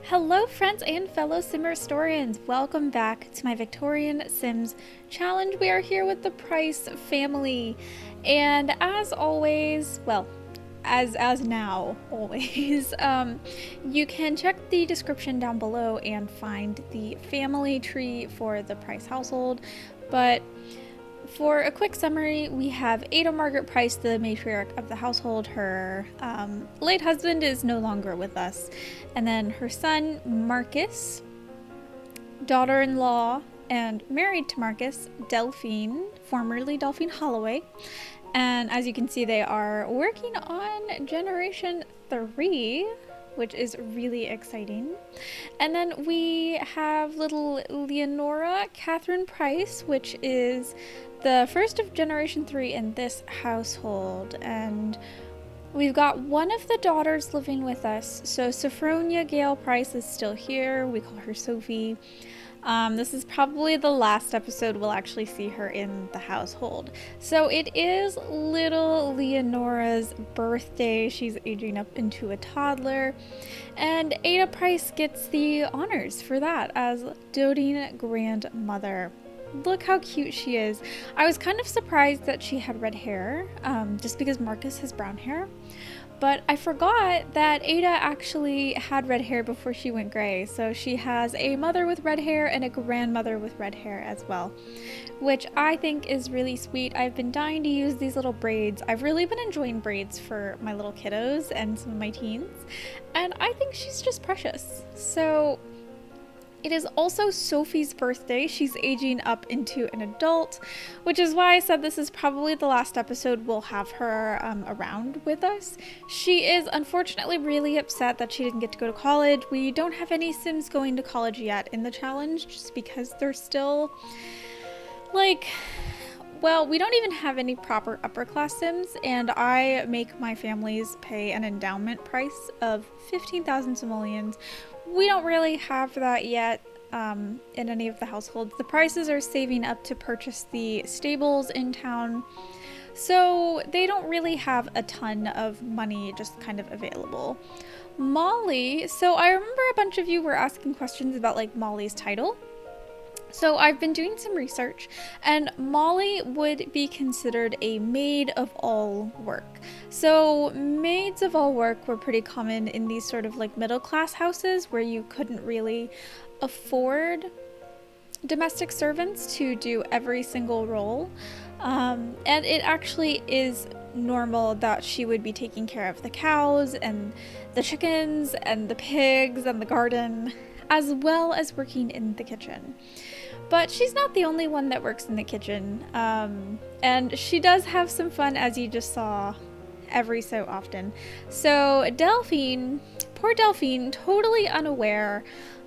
Hello friends and fellow Simmer historians, welcome back to my Victorian Sims challenge. We are here with the Price family, and as always, well, as now always, you can check the description down below and find the family tree for the Price household. But for a quick summary, we have Ada Margaret Price, the matriarch of the household. Her late husband is no longer with us. And then her son, Marcus, daughter-in-law and married to Marcus, Delphine, formerly Delphine Holloway. And as you can see, they are working on generation 3, which is really exciting. And then we have little Leonora Catherine Price, which is the first of generation 3 in this household. And we've got one of the daughters living with us. So Sophronia Gale Price is still here. We call her Sophie. This is probably the last episode we'll actually see her in the household. So it is little Leonora's birthday. She's aging up into a toddler. And Ada Price gets the honors for that as doting grandmother. Look how cute she is. I was kind of surprised that she had red hair, just because Marcus has brown hair. But I forgot that Ada actually had red hair before she went gray. So she has a mother with red hair and a grandmother with red hair as well, which I think is really sweet. I've been dying to use these little braids. I've really been enjoying braids for my little kiddos and some of my teens. And I think she's just precious. So it is also Sophie's birthday. She's aging up into an adult, which is why I said this is probably the last episode we'll have her around with us. She is unfortunately really upset that she didn't get to go to college. We don't have any Sims going to college yet in the challenge, just because they're still, like, well, we don't even have any proper upper class Sims, and I make my families pay an endowment price of 15,000 simoleons. We don't really have that yet in any of the households. The Prices are saving up to purchase the stables in town, so they don't really have a ton of money just kind of available. Molly, so I remember a bunch of you were asking questions about like Molly's title. So I've been doing some research, and Molly would be considered a maid of all work. So maids of all work were pretty common in these sort of like middle class houses where you couldn't really afford domestic servants to do every single role. And it actually is normal that she would be taking care of the cows and the chickens and the pigs and the garden, as well as working in the kitchen. But she's not the only one that works in the kitchen, and she does have some fun, as you just saw, every so often. So Delphine, poor Delphine, totally unaware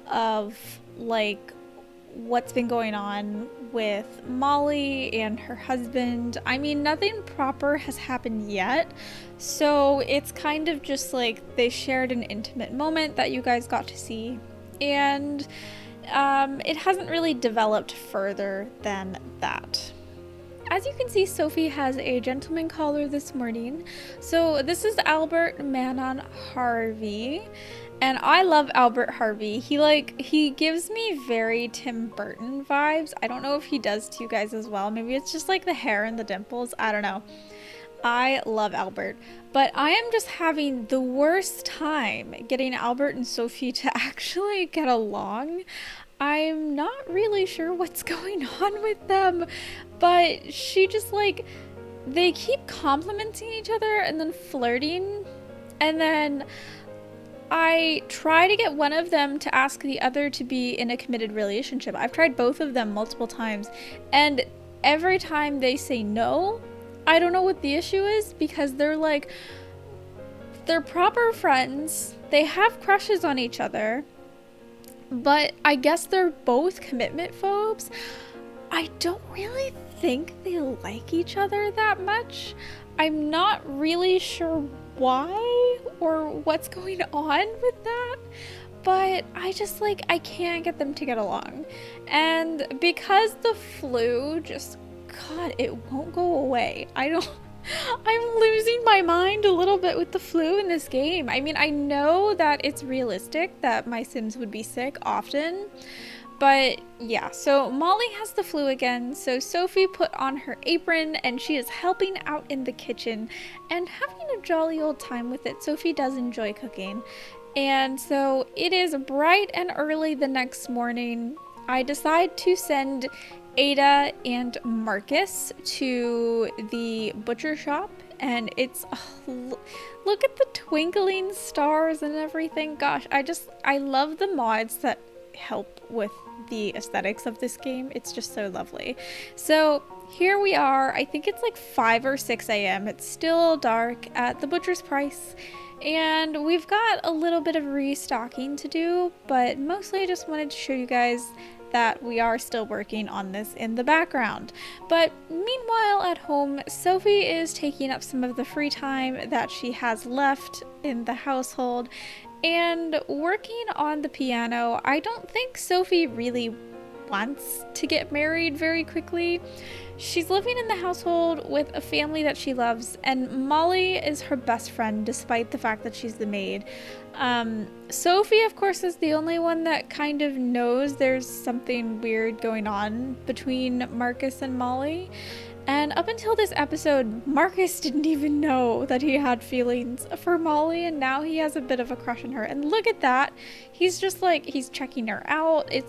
of like what's been going on with Molly and her husband. I mean, nothing proper has happened yet, so it's kind of just like they shared an intimate moment that you guys got to see, and it hasn't really developed further than that. As you can see, Sophie has a gentleman caller this morning. So this is Albert Manon Harvey, and I love Albert Harvey. He gives me very Tim Burton vibes. I don't know if he does to you guys as well. Maybe it's just like the hair and the dimples. I don't know. I love Albert, but I am just having the worst time getting Albert and Sophie to actually get along. I'm not really sure what's going on with them, but she just like, they keep complimenting each other and then flirting, and then I try to get one of them to ask the other to be in a committed relationship. I've tried both of them multiple times, and every time they say no. I don't know what the issue is, because they're like, they're proper friends, they have crushes on each other, but I guess they're both commitment phobes. I don't really think they like each other that much. I'm not really sure why or what's going on with that, but I just like, I can't get them to get along. And because the flu just, God, it won't go away. I'm losing my mind a little bit with the flu in this game. I mean, I know that it's realistic that my Sims would be sick often, but yeah, so Molly has the flu again, so Sophie put on her apron and she is helping out in the kitchen and having a jolly old time with it. Sophie does enjoy cooking. And so it is bright and early the next morning. I decide to send Ada and Marcus to the butcher shop, and it's look at the twinkling stars and everything. Gosh, I love the mods that help with the aesthetics of this game. It's just so lovely. So here we are. I think it's like 5 or 6 a.m. It's still dark at the butcher's price, and we've got a little bit of restocking to do, but mostly I just wanted to show you guys that we are still working on this in the background. But meanwhile at home, Sophie is taking up some of the free time that she has left in the household and working on the piano. I don't think Sophie really wants to get married very quickly. She's living in the household with a family that she loves, and Molly is her best friend despite the fact that she's the maid. Sophie, of course, is the only one that kind of knows there's something weird going on between Marcus and Molly. And up until this episode, Marcus didn't even know that he had feelings for Molly, and now he has a bit of a crush on her. And look at that. He's just like, he's checking her out. I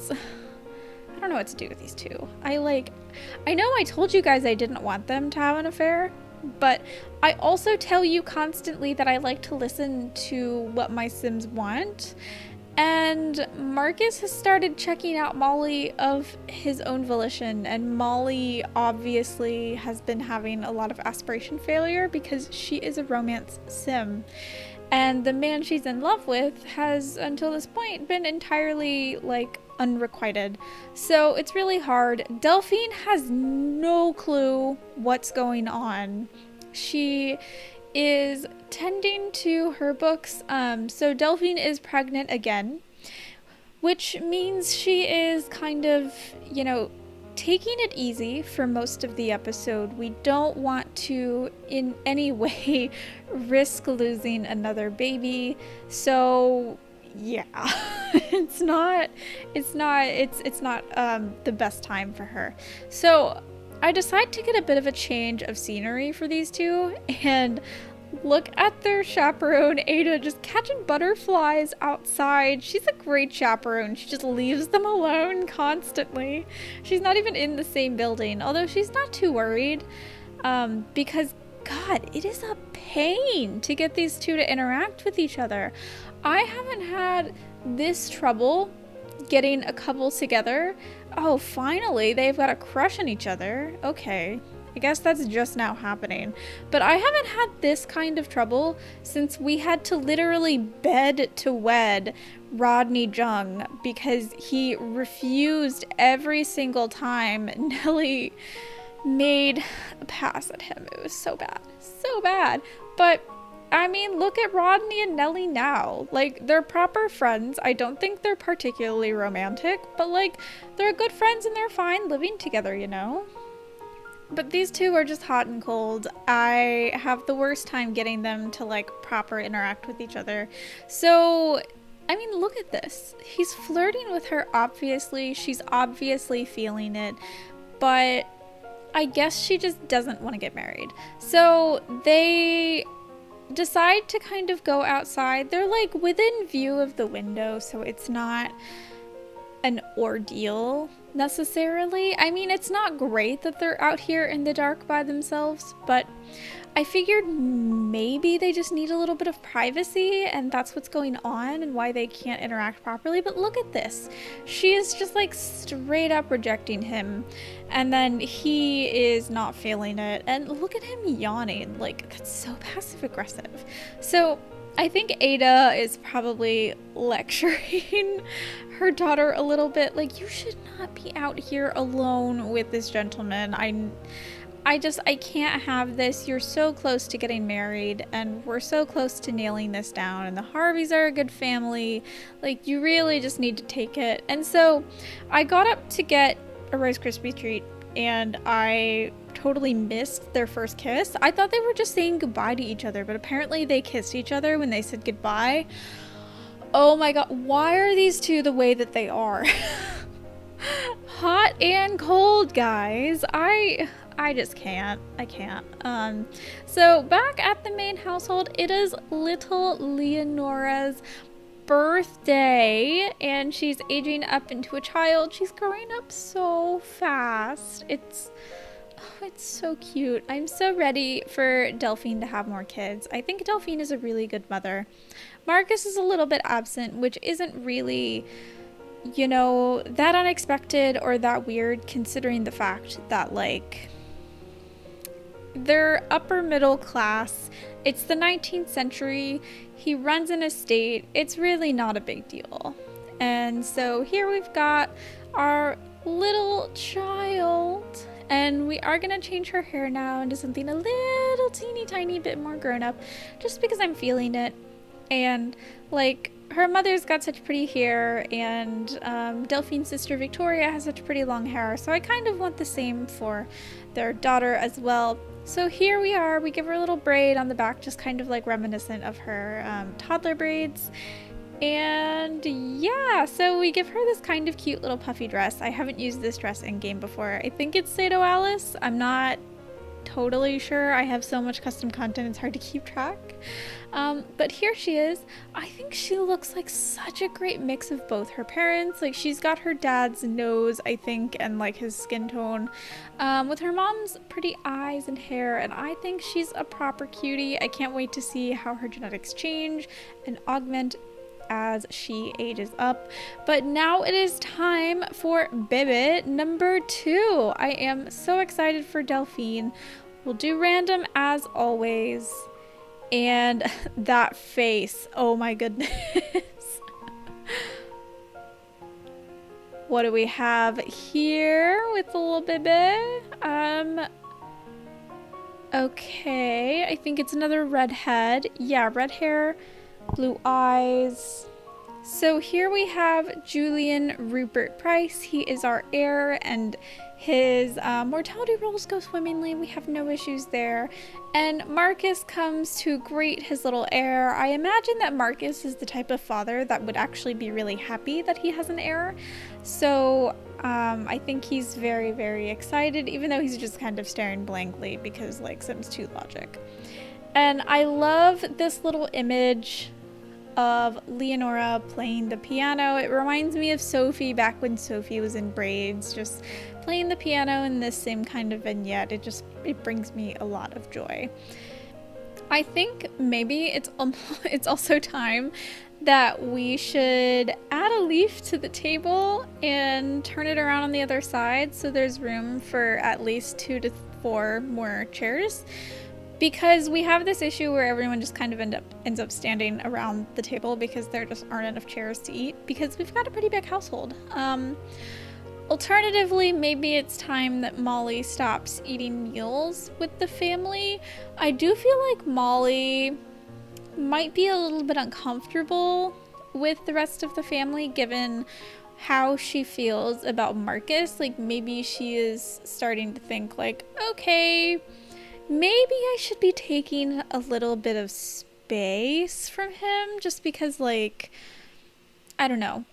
don't know what to do with these two. I know I told you guys I didn't want them to have an affair, but I also tell you constantly that I like to listen to what my Sims want. And Marcus has started checking out Molly of his own volition, and Molly obviously has been having a lot of aspiration failure because she is a romance sim. And the man she's in love with has, until this point, been entirely, like, unrequited. So it's really hard. Delphine has no clue what's going on. She is tending to her books. So Delphine is pregnant again, which means she is kind of, you know, taking it easy for most of the episode. We don't want to in any way risk losing another baby. So yeah, it's not the best time for her. So I decide to get a bit of a change of scenery for these two, and look at their chaperone, Ada, just catching butterflies outside. She's a great chaperone. She just leaves them alone constantly. She's not even in the same building, although she's not too worried, because, God, it is a pain to get these two to interact with each other. I haven't had this trouble getting a couple together. Oh, finally, they've got a crush on each other. Okay. I guess that's just now happening. But I haven't had this kind of trouble since we had to literally bed to wed Rodney Jung because he refused every single time Nellie made a pass at him. It was so bad. So bad. But I mean, look at Rodney and Nellie now. Like, they're proper friends. I don't think they're particularly romantic, but like, they're good friends and they're fine living together, you know? But these two are just hot and cold. I have the worst time getting them to like proper interact with each other. So, I mean, look at this. He's flirting with her, obviously. She's obviously feeling it, but I guess she just doesn't want to get married. So they decide to kind of go outside. They're like within view of the window, so it's not an ordeal necessarily. I mean, it's not great that they're out here in the dark by themselves, but I figured maybe they just need a little bit of privacy and that's what's going on and why they can't interact properly. But look at this. She is just like straight up rejecting him, and then he is not feeling it. And look at him yawning. Like, that's so passive aggressive. So I think Ada is probably lecturing her daughter a little bit. Like, you should not be out here alone with this gentleman. I can't have this. You're so close to getting married and we're so close to nailing this down, and the Harveys are a good family. Like, you really just need to take it. And so I got up to get a Rice Krispie treat and I totally missed their first kiss. I thought they were just saying goodbye to each other, but apparently they kissed each other when they said goodbye. Oh my god, why are these two the way that they are? Hot and cold, guys. I just can't. I can't. So back at the main household, it is little Leonora's birthday, and she's aging up into a child. She's growing up so fast. It's so cute. I'm so ready for Delphine to have more kids. I think Delphine is a really good mother. Marcus is a little bit absent, which isn't really, you know, that unexpected or that weird, considering the fact that, like, they're upper middle class. It's the 19th century. He runs an estate. It's really not a big deal. And so here we've got our little child, and we are gonna change her hair now into something a little teeny tiny bit more grown up, just because I'm feeling it. And like, her mother's got such pretty hair, and Delphine's sister Victoria has such pretty long hair, so I kind of want the same for their daughter as well. So here we are. We give her a little braid on the back, just kind of like reminiscent of her toddler braids. And yeah, so we give her this kind of cute little puffy dress. I haven't used this dress in game before. I think it's Sato Alice. I'm not totally sure. I have so much custom content, it's hard to keep track. But here she is. I think she looks like such a great mix of both her parents. Like, she's got her dad's nose, I think, and like his skin tone, with her mom's pretty eyes and hair, and I think she's a proper cutie. I can't wait to see how her genetics change and augment as she ages up. But now it is time for Bibbit number 2. I am so excited for Delphine. We'll do random as always. And that face, oh my goodness. What do we have here with the little Bibbit? Okay, I think it's another redhead. Yeah, red hair, blue eyes. So here we have Julian Rupert Price. He is our heir, and his mortality rolls go swimmingly. We have no issues there. And Marcus comes to greet his little heir. I imagine that Marcus is the type of father that would actually be really happy that he has an heir. So I think he's very, very excited, even though he's just kind of staring blankly because, like, Sims 2 logic. And I love this little image of Leonora playing the piano. It reminds me of Sophie back when Sophie was in braids, just playing the piano in this same kind of vignette. It brings me a lot of joy. I think maybe it's also time that we should add a leaf to the table and turn it around on the other side so there's room for at least 2 to 4 more chairs. Because we have this issue where everyone just kind of ends up standing around the table because there just aren't enough chairs to eat, because we've got a pretty big household. Alternatively, maybe it's time that Molly stops eating meals with the family. I do feel like Molly might be a little bit uncomfortable with the rest of the family given how she feels about Marcus. Like, maybe she is starting to think like, okay, maybe I should be taking a little bit of space from him, just because, like, I don't know.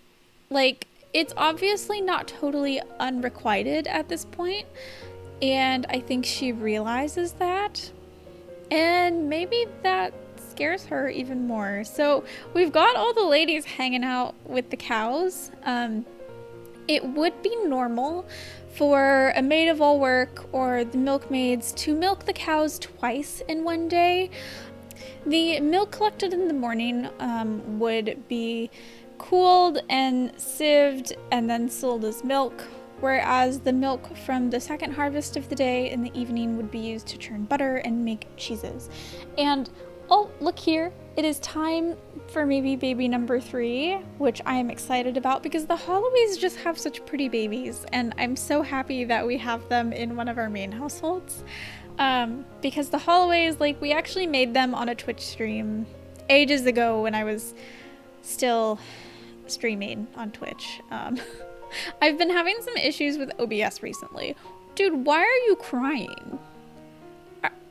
Like, it's obviously not totally unrequited at this point, and I think she realizes that, and maybe that scares her even more. So we've got all the ladies hanging out with the cows. it would be normal for a maid of all work or the milkmaids to milk the cows twice in one day. The milk collected in the morning would be cooled and sieved and then sold as milk, whereas the milk from the second harvest of the day in the evening would be used to churn butter and make cheeses. And oh, look here, it is time for maybe baby number 3, which I am excited about because the Holloways just have such pretty babies, and I'm so happy that we have them in one of our main households. Because the Holloways, like, we actually made them on a Twitch stream ages ago when I was still streaming on Twitch. I've been having some issues with OBS recently. Dude, why are you crying?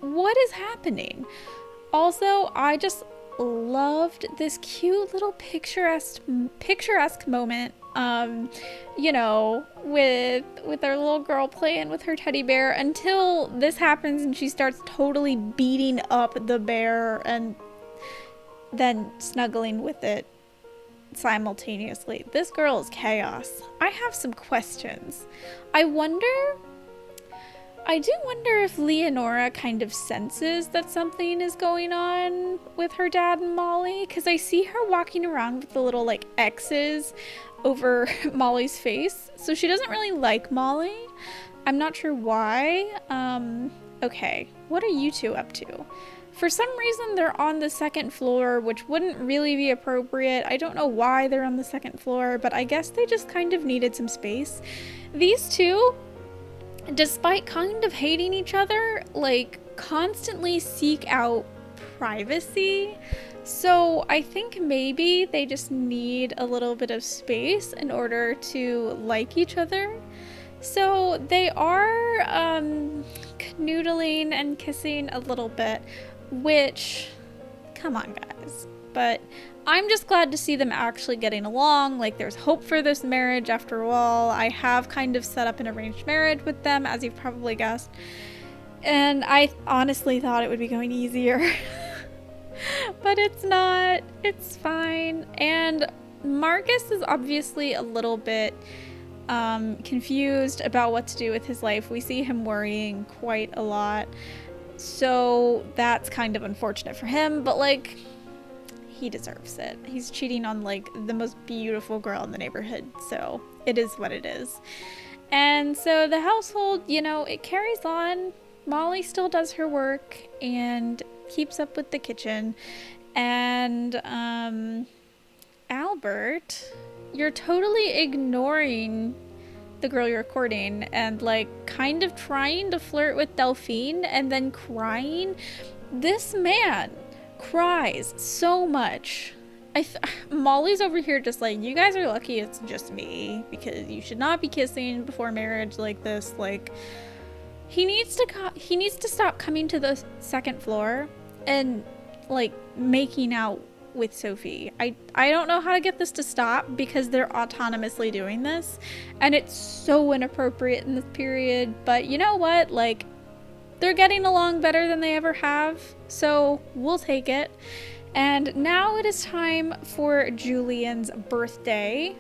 What is happening? Also, I just loved this cute little picturesque moment, you know, with our little girl playing with her teddy bear until this happens and she starts totally beating up the bear and then snuggling with it simultaneously. This girl is chaos. I have some questions. I do wonder if Leonora kind of senses that something is going on with her dad and Molly, because I see her walking around with the little like X's over Molly's face, so she doesn't really like Molly. I'm not sure why. Okay, what are you two up to? For some reason they're on the second floor, which wouldn't really be appropriate. I don't know why they're on the second floor, but I guess they just kind of needed some space. These two, despite kind of hating each other, like constantly seek out privacy. So I think maybe they just need a little bit of space in order to like each other. So they are canoodling and kissing a little bit, which, come on guys. But I'm just glad to see them actually getting along. Like, there's hope for this marriage after all. I have kind of set up an arranged marriage with them, as you've probably guessed. And I honestly thought it would be going easier. But it's not. It's fine. And Marcus is obviously a little bit confused about what to do with his life. We see him worrying quite a lot. So that's kind of unfortunate for him. But, like, he deserves it. He's cheating on like the most beautiful girl in the neighborhood, so it is what it is. And so the household, you know, it carries on. Molly still does her work and keeps up with the kitchen. And Albert, you're totally ignoring the girl you're courting and like kind of trying to flirt with Delphine and then crying. This man cries so much. Molly's over here just like, you guys are lucky it's just me, because you should not be kissing before marriage like this. Like, he needs to stop coming to the second floor and like making out with Sophie. I don't know how to get this to stop because they're autonomously doing this and it's so inappropriate in this period, but you know what, like, they're getting along better than they ever have, so we'll take it. And now it is time for Julian's birthday.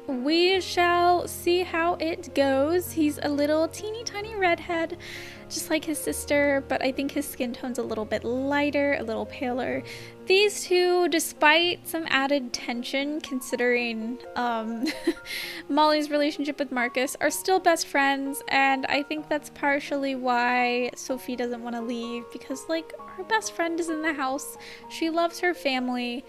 We shall see how it goes. He's a little teeny tiny redhead, just like his sister, but I think his skin tone's a little bit lighter, a little paler. These two, despite some added tension considering Molly's relationship with Marcus, are still best friends, and I think that's partially why Sophie doesn't want to leave, because like, her best friend is in the house, she loves her family,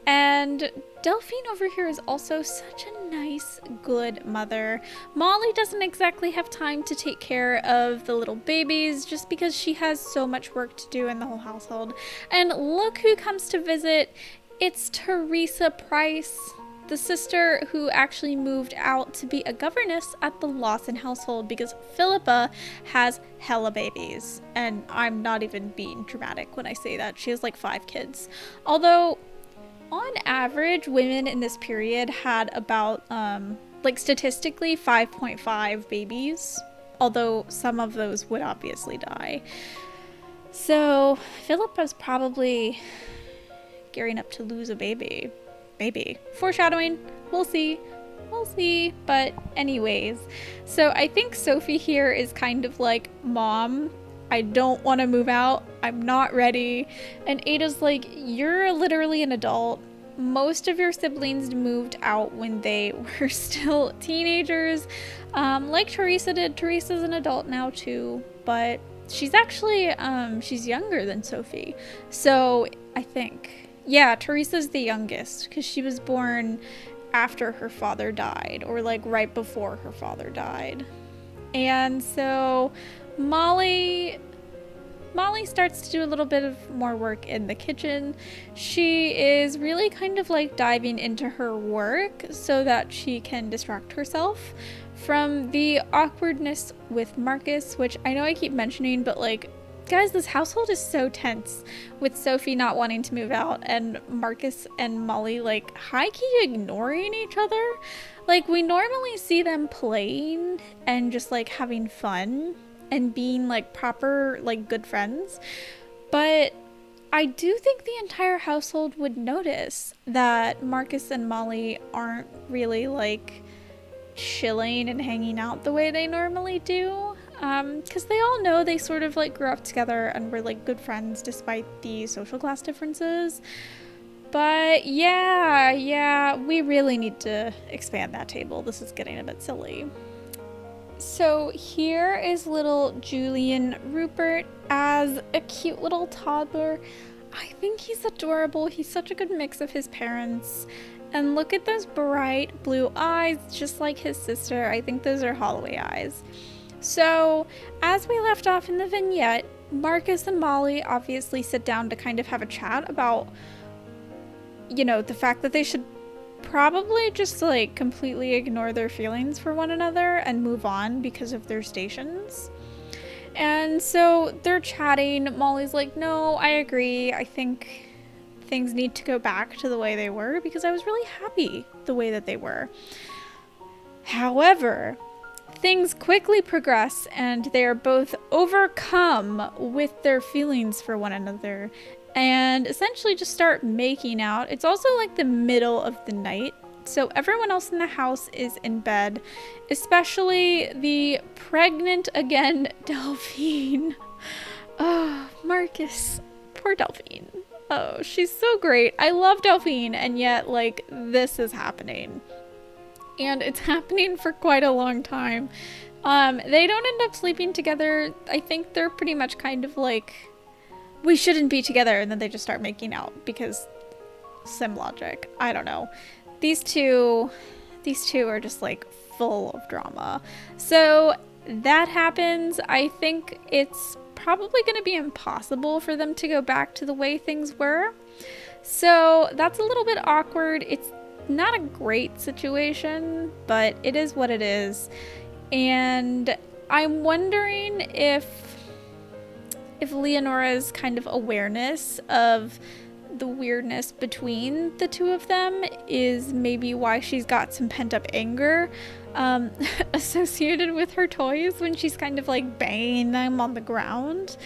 and Delphine over here is also such a nice, good mother. Molly doesn't exactly have time to take care of the little babies just because she has so much work to do in the whole household. And look who comes to visit. It's Teresa Price, the sister who actually moved out to be a governess at the Lawson household because Philippa has hella babies. And I'm not even being dramatic when I say that. She has like 5 kids. Although, on average, women in this period had about, like statistically, 5.5 babies. Although some of those would obviously die. So, Philippa's probably gearing up to lose a baby. Maybe. Foreshadowing. We'll see. We'll see. But anyways, so I think Sophie here is kind of like, Mom, I don't want to move out. I'm not ready. And Ada's like, you're literally an adult. Most of your siblings moved out when they were still teenagers. Like Teresa did. Teresa's an adult now too, but she's actually, she's younger than Sophie. So I think, yeah, Teresa's the youngest because she was born after her father died, or like right before her father died. And so Molly starts to do a little bit of more work in the kitchen. She is really kind of like diving into her work so that she can distract herself from the awkwardness with Marcus, which I know I keep mentioning, but like, guys, this household is so tense with Sophie not wanting to move out and Marcus and Molly like high-key ignoring each other. Like, we normally see them playing and just like having fun and being like proper like good friends, but I do think the entire household would notice that Marcus and Molly aren't really like chilling and hanging out the way they normally do, because they all know they sort of like grew up together and were like good friends despite the social class differences. But yeah, we really need to expand that table. This is getting a bit silly. So here is little Julian Rupert as a cute little toddler. I think he's adorable. He's such a good mix of his parents. And look at those bright blue eyes, just like his sister. I think those are Holloway eyes. So as we left off in the vignette, Marcus and Molly obviously sit down to kind of have a chat about, you know, the fact that they should probably just like completely ignore their feelings for one another and move on because of their stations. And so they're chatting. Molly's like, no, I agree. I think things need to go back to the way they were because I was really happy the way that they were. However, things quickly progress and they are both overcome with their feelings for one another and essentially just start making out. It's also like the middle of the night, so everyone else in the house is in bed, especially the pregnant again Delphine. Oh, Marcus, poor Delphine. Oh, she's so great. I love Delphine, and yet like this is happening. And it's happening for quite a long time. They don't end up sleeping together. I think they're pretty much kind of like, we shouldn't be together, and then they just start making out because sim logic. I don't know. These two are just like full of drama. So that happens. I think it's probably going to be impossible for them to go back to the way things were. So that's a little bit awkward. It's not a great situation, but it is what it is. And I'm wondering if Leonora's kind of awareness of the weirdness between the two of them is maybe why she's got some pent-up anger associated with her toys when she's kind of like banging them on the ground.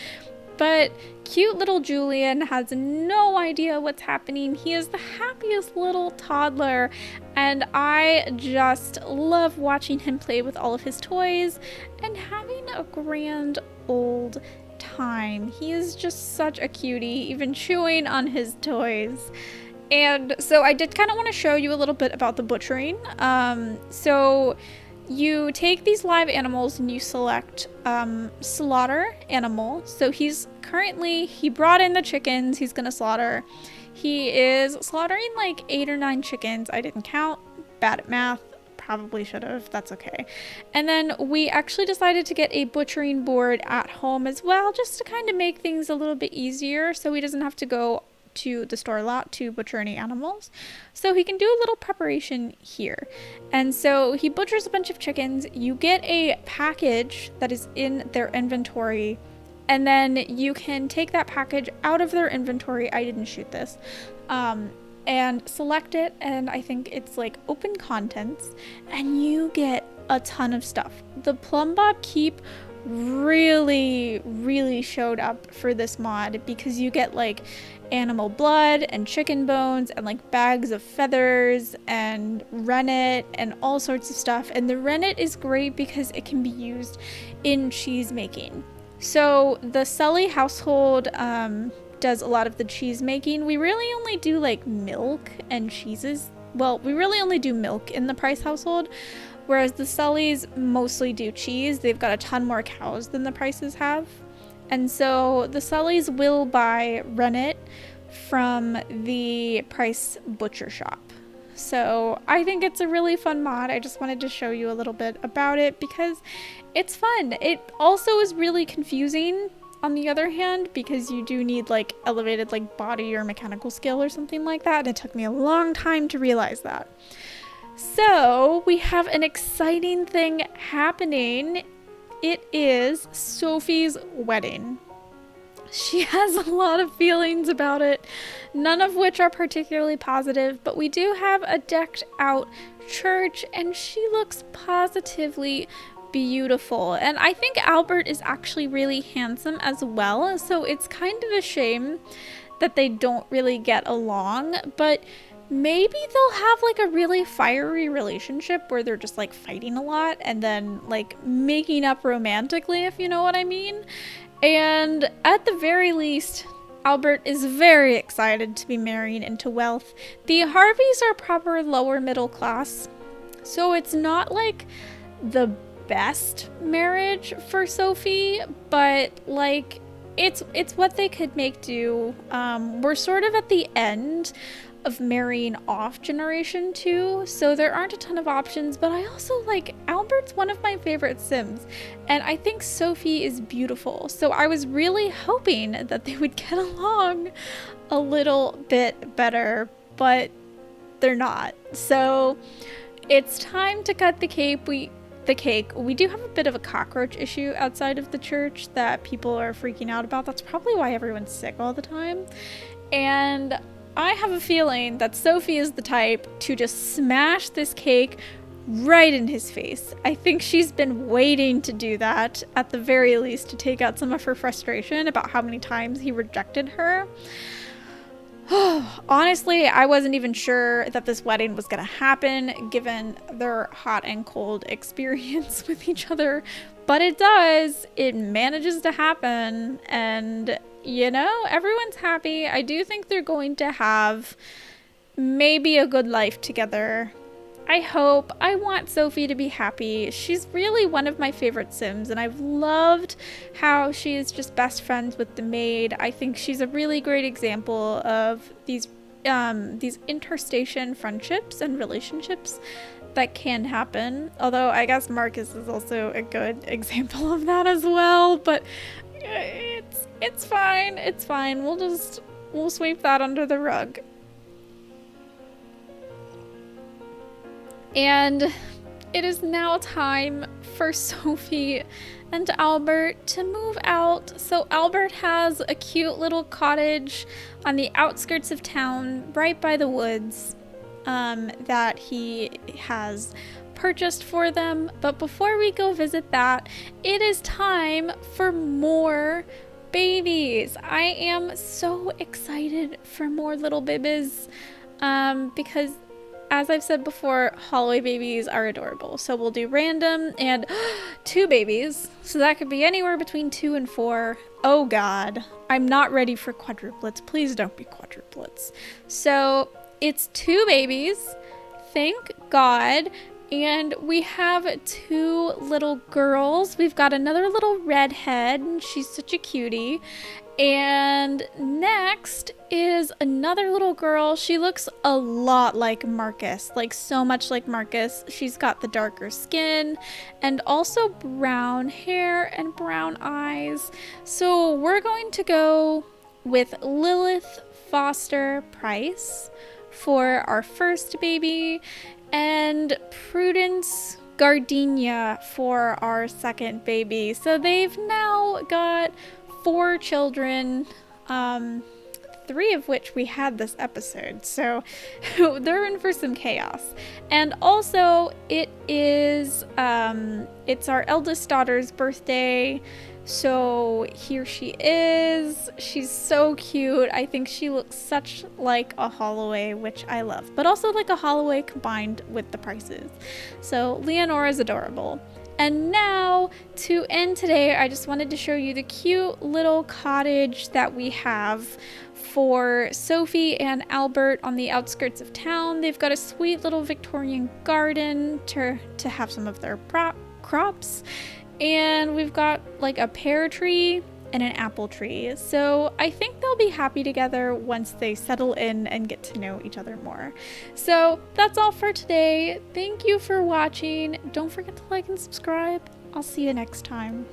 But cute little Julian has no idea what's happening. He is the happiest little toddler, and I just love watching him play with all of his toys and having a grand old time. He is just such a cutie, even chewing on his toys. And so I did kind of want to show you a little bit about the butchering. So you take these live animals and you select slaughter animal. So he brought in the chickens he's gonna slaughter. He is slaughtering like 8 or 9 chickens. I didn't count, bad at math. Probably should have, that's okay. And then we actually decided to get a butchering board at home as well, just to kind of make things a little bit easier so he doesn't have to go to the store lot to butcher any animals. So he can do a little preparation here. And so he butchers a bunch of chickens. You get a package that is in their inventory, and then you can take that package out of their inventory. I didn't shoot this. And select it, and I think it's like open contents, and you get a ton of stuff. The Plum Bob Keep really showed up for this mod, because you get like animal blood and chicken bones and like bags of feathers and rennet and all sorts of stuff. And the rennet is great because it can be used in cheese making. So the Sully household does a lot of the cheese making. We really only do like milk and cheeses. Well, we really only do milk in the Price household, whereas the Sullys mostly do cheese. They've got a ton more cows than the Prices have. And so the Sullys will buy rennet from the Price butcher shop. So I think it's a really fun mod. I just wanted to show you a little bit about it because it's fun. It also is really confusing on the other hand, because you do need like elevated like body or mechanical skill or something like that. And it took me a long time to realize that. So we have an exciting thing happening. It is Sophie's wedding. She has a lot of feelings about it, none of which are particularly positive, but we do have a decked out church and she looks positively beautiful. And I think Albert is actually really handsome as well, so it's kind of a shame that they don't really get along, but maybe they'll have like a really fiery relationship where they're just like fighting a lot and then like making up romantically, if you know what I mean. And at the very least, Albert is very excited to be marrying into wealth. The Harveys are proper lower middle class, so it's not like the best marriage for Sophie, but like it's what they could make do. We're sort of at the end of marrying off generation 2, so there aren't a ton of options, but I also like Albert's one of my favorite Sims, and I think Sophie is beautiful, so I was really hoping that they would get along a little bit better, but they're not. So it's time to cut the cake. We do have a bit of a cockroach issue outside of the church that people are freaking out about. That's probably why everyone's sick all the time. And I have a feeling that Sophie is the type to just smash this cake right in his face. I think she's been waiting to do that, at the very least, to take out some of her frustration about how many times he rejected her. Honestly, I wasn't even sure that this wedding was gonna happen given their hot and cold experience with each other, but it does. It manages to happen, and you know, everyone's happy. I do think they're going to have maybe a good life together. I hope. I want Sophie to be happy. She's really one of my favorite Sims, and I've loved how she is just best friends with the maid. I think she's a really great example of these interstation friendships and relationships that can happen. Although I guess Marcus is also a good example of that as well, but it's fine. It's fine. We'll sweep that under the rug. And it is now time for Sophie and Albert to move out. So Albert has a cute little cottage on the outskirts of town, right by the woods, that he has purchased for them. But before we go visit that, it is time for more babies. I am so excited for more little babies, because as I've said before, Holloway babies are adorable. So we'll do random and 2 babies. So that could be anywhere between 2 and 4. Oh God, I'm not ready for quadruplets. Please don't be quadruplets. So it's 2 babies, thank God. And we have 2 little girls. We've got another little redhead, and she's such a cutie. And next is another little girl. She looks a lot like Marcus, like so much like Marcus. She's got the darker skin and also brown hair and brown eyes. So we're going to go with Lilith Foster Price for our first baby, and Prudence Gardenia for our second baby. So they've now got 4 children, 3 of which we had this episode, so they're in for some chaos. And also, it is, it's our eldest daughter's birthday, so here she is. She's so cute. I think she looks such like a Holloway, which I love, but also like a Holloway combined with the prices. So Leonora's adorable. And now, to end today, I just wanted to show you the cute little cottage that we have for Sophie and Albert on the outskirts of town. They've got a sweet little Victorian garden to have some of their crops. And we've got like a pear tree and an apple tree. So I think they'll be happy together once they settle in and get to know each other more. So that's all for today. Thank you for watching. Don't forget to like and subscribe. I'll see you next time.